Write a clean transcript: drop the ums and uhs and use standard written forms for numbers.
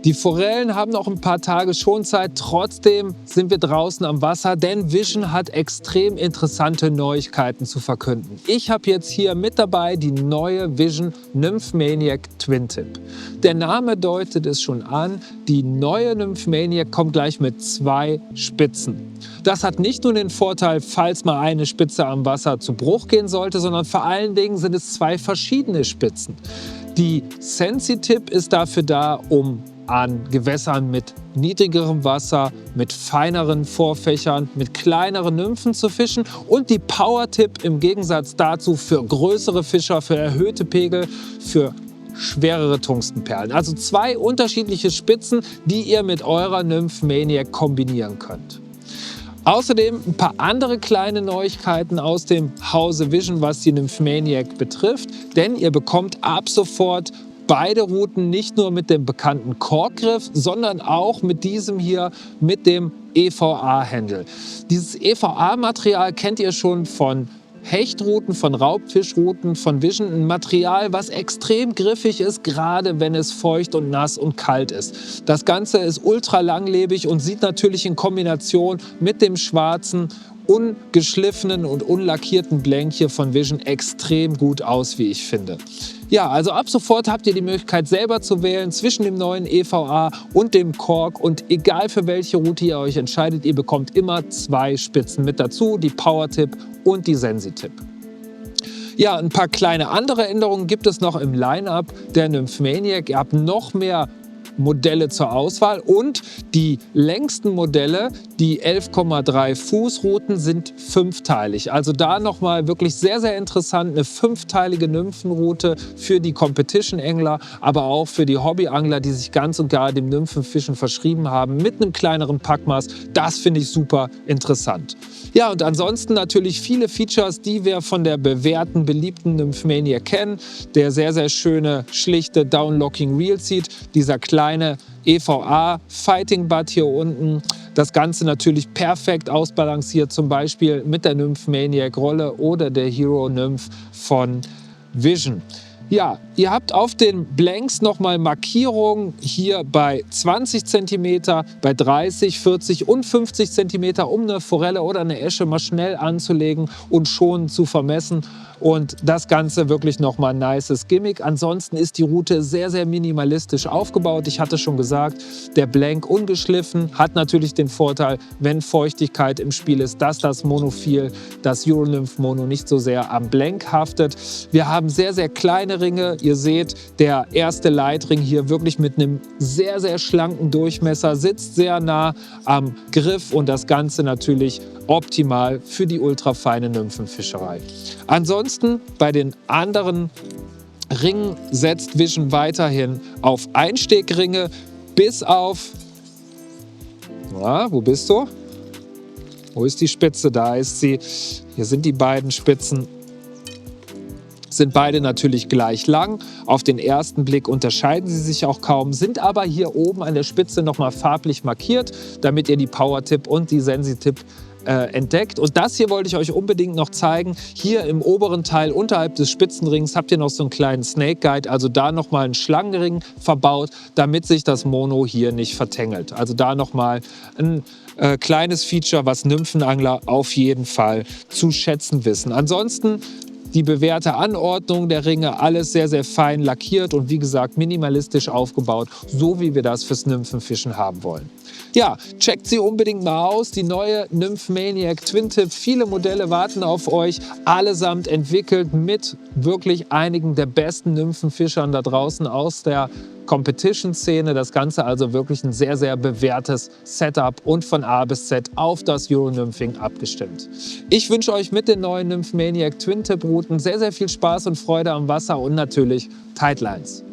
Die Forellen haben noch ein paar Tage Schonzeit, trotzdem sind wir draußen am Wasser, denn Vision hat extrem interessante Neuigkeiten zu verkünden. Ich habe jetzt hier mit dabei die neue Vision Nymphmaniac Twin Tip. Der Name deutet es schon an, die neue Nymphmaniac kommt gleich mit 2 Spitzen. Das hat nicht nur den Vorteil, falls mal eine Spitze am Wasser zu Bruch gehen sollte, sondern vor allen Dingen sind es 2 verschiedene Spitzen. Die Sensi-Tip ist dafür da, um an Gewässern mit niedrigerem Wasser, mit feineren Vorfächern, mit kleineren Nymphen zu fischen, und die Power-Tip im Gegensatz dazu für größere Fischer, für erhöhte Pegel, für schwerere Tungstenperlen. Also 2 unterschiedliche Spitzen, die ihr mit eurer Nymphmaniac kombinieren könnt. Außerdem ein paar andere kleine Neuigkeiten aus dem Hause Vision, was die Nymphmaniac betrifft, denn ihr bekommt ab sofort beide Routen nicht nur mit dem bekannten Korkgriff, sondern auch mit diesem hier, mit dem EVA-Händel. Dieses EVA-Material kennt ihr schon von Hechtruten, von Raubfischruten, von Vision. Ein Material, was extrem griffig ist, gerade wenn es feucht und nass und kalt ist. Das Ganze ist ultra langlebig und sieht natürlich in Kombination mit dem schwarzen, ungeschliffenen und unlackierten Blank hier von Vision extrem gut aus, wie ich finde. Ja, also ab sofort habt ihr die Möglichkeit, selber zu wählen zwischen dem neuen EVA und dem Kork, und egal für welche Route ihr euch entscheidet, ihr bekommt immer 2 Spitzen mit dazu, die Power-Tip und die Sensi-Tip. Ja, ein paar kleine andere Änderungen gibt es noch im Line-Up der Nymphmaniac. Ihr habt noch mehr Modelle zur Auswahl, und die längsten Modelle, die 11,3 Fuß Routen, sind 5-teilig. Also da nochmal wirklich sehr, sehr interessant, eine 5-teilige Nymphenroute für die Competition-Angler, aber auch für die Hobbyangler, die sich ganz und gar dem Nymphenfischen verschrieben haben, mit einem kleineren Packmaß. Das finde ich super interessant. Ja, und ansonsten natürlich viele Features, die wir von der bewährten, beliebten Nymphmaniac kennen. Der sehr, sehr schöne, schlichte Downlocking Reel Seat, dieser kleine EVA Fighting Butt hier unten. Das Ganze natürlich perfekt ausbalanciert, zum Beispiel mit der Nymphmaniac Rolle oder der Hero Nymph von Vision. Ja, ihr habt auf den Blanks nochmal Markierungen hier bei 20 cm, bei 30, 40 und 50 cm, um eine Forelle oder eine Esche mal schnell anzulegen und schon zu vermessen. Und das Ganze wirklich nochmal ein nices Gimmick. Ansonsten ist die Route sehr, sehr minimalistisch aufgebaut. Ich hatte schon gesagt, der Blank ungeschliffen hat natürlich den Vorteil, wenn Feuchtigkeit im Spiel ist, dass das Monophil, das Euronymph Mono, nicht so sehr am Blank haftet. Wir haben sehr, sehr kleine Ringe. Ihr seht, der erste Leitring hier wirklich mit einem sehr, sehr schlanken Durchmesser, sitzt sehr nah am Griff, und das Ganze natürlich optimal für die ultrafeine Nymphenfischerei. Ansonsten bei den anderen Ringen setzt Vision weiterhin auf Einstegringe, bis auf, wo bist du? Wo ist die Spitze? Da ist sie. Hier sind die beiden Spitzen. Sind beide natürlich gleich lang. Auf den ersten Blick unterscheiden sie sich auch kaum, sind aber hier oben an der Spitze nochmal farblich markiert, damit ihr die Power-Tip und die Sensi-Tip entdeckt. Und das hier wollte ich euch unbedingt noch zeigen. Hier im oberen Teil unterhalb des Spitzenrings habt ihr noch so einen kleinen Snake Guide, also da nochmal einen Schlangenring verbaut, damit sich das Mono hier nicht vertängelt. Also da nochmal ein kleines Feature, was Nymphenangler auf jeden Fall zu schätzen wissen. Ansonsten die bewährte Anordnung der Ringe, alles sehr, sehr fein lackiert und wie gesagt minimalistisch aufgebaut, so wie wir das fürs Nymphenfischen haben wollen. Ja, checkt sie unbedingt mal aus, die neue Nymphmaniac Twin Tip. Viele Modelle warten auf euch, allesamt entwickelt mit wirklich einigen der besten Nymphenfischern da draußen aus der Competition-Szene. Das Ganze also wirklich ein sehr, sehr bewährtes Setup und von A bis Z auf das Euronymphing abgestimmt. Ich wünsche euch mit den neuen Nymphmaniac Twin Tip Routen sehr, sehr viel Spaß und Freude am Wasser und natürlich Tightlines.